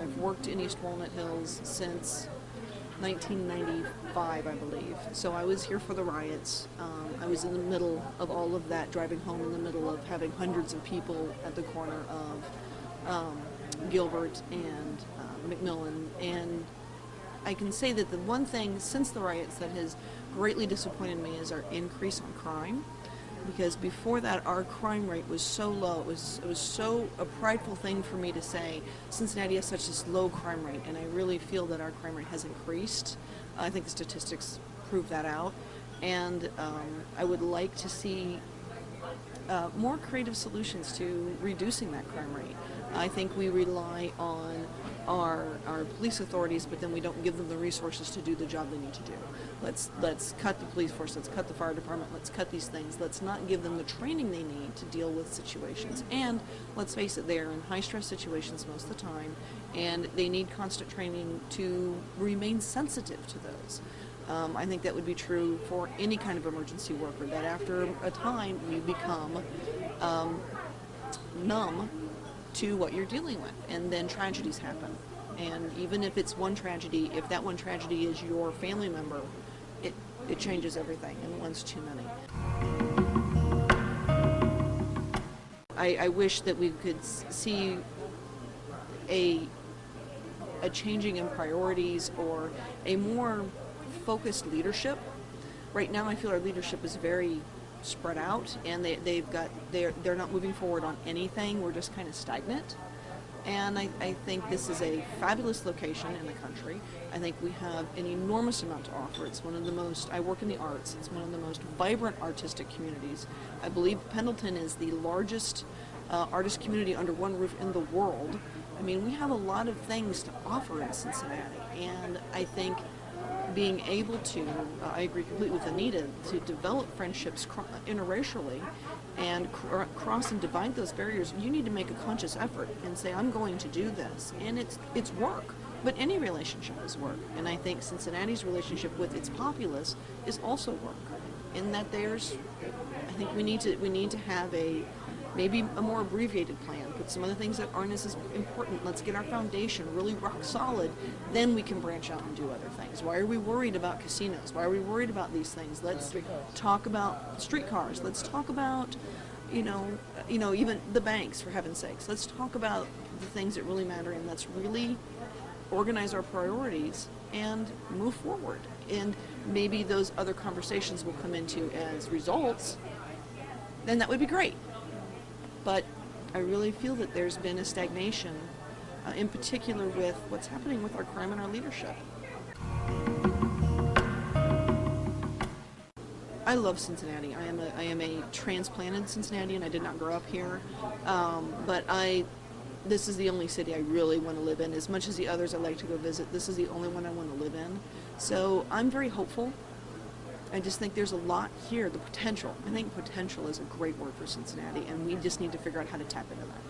I've worked in East Walnut Hills since 1995, I believe. So I was here for the riots. I was in the middle of all of that, driving home in the middle of having hundreds of people at the corner of Gilbert and McMillan. And I can say that the one thing since the riots that has greatly disappointed me is our increase on crime. Because before that, our crime rate was so low. It was so a prideful thing for me to say Cincinnati has such this low crime rate, and I really feel that our crime rate has increased. I think the statistics prove that out, and I would like to see more creative solutions to reducing that crime rate. I think we rely on our police authorities, but then we don't give them the resources to do the job they need to do. Let's cut the police force, let's cut the fire department, let's cut these things. Let's not give them the training they need to deal with situations. And let's face it, they're in high-stress situations most of the time, and they need constant training to remain sensitive to those. I think that would be true for any kind of emergency worker, that after a time you become numb to what you're dealing with, and then tragedies happen. And even if it's one tragedy, if that one tragedy is your family member, it changes everything, and one's too many. I wish that we could see a changing in priorities or a more focused leadership. Right now I feel our leadership is very spread out, and they're not moving forward on anything. We're just kind of stagnant. And I think this is a fabulous location in the country. I think we have an enormous amount to offer. It's one of the most, I work in the arts, it's one of the most vibrant artistic communities. I believe Pendleton is the largest artist community under one roof in the world. I mean, we have a lot of things to offer in Cincinnati, and I think being able to, I agree completely with Anita, to develop friendships interracially and cross and divide those barriers, you need to make a conscious effort and say, I'm going to do this. And it's work, but any relationship is work. And I think Cincinnati's relationship with its populace is also work. In that I think we need to have maybe a more abbreviated plan, put some other things that aren't as important. Let's get our foundation really rock solid, then we can branch out and do other things. Why are we worried about casinos? Why are we worried about these things? Let's talk about streetcars. Let's talk about, even the banks, for heaven's sakes. Let's talk about the things that really matter, and let's really organize our priorities and move forward. And maybe those other conversations will come into as results, then that would be great. But I really feel that there's been a stagnation, in particular with what's happening with our crime and our leadership. I love Cincinnati. I am a transplanted Cincinnatian. I did not grow up here, but this is the only city I really want to live in. As much as the others I like to go visit, this is the only one I want to live in. So I'm very hopeful. I just think there's a lot here, the potential. I think potential is a great word for Cincinnati, and we just need to figure out how to tap into that.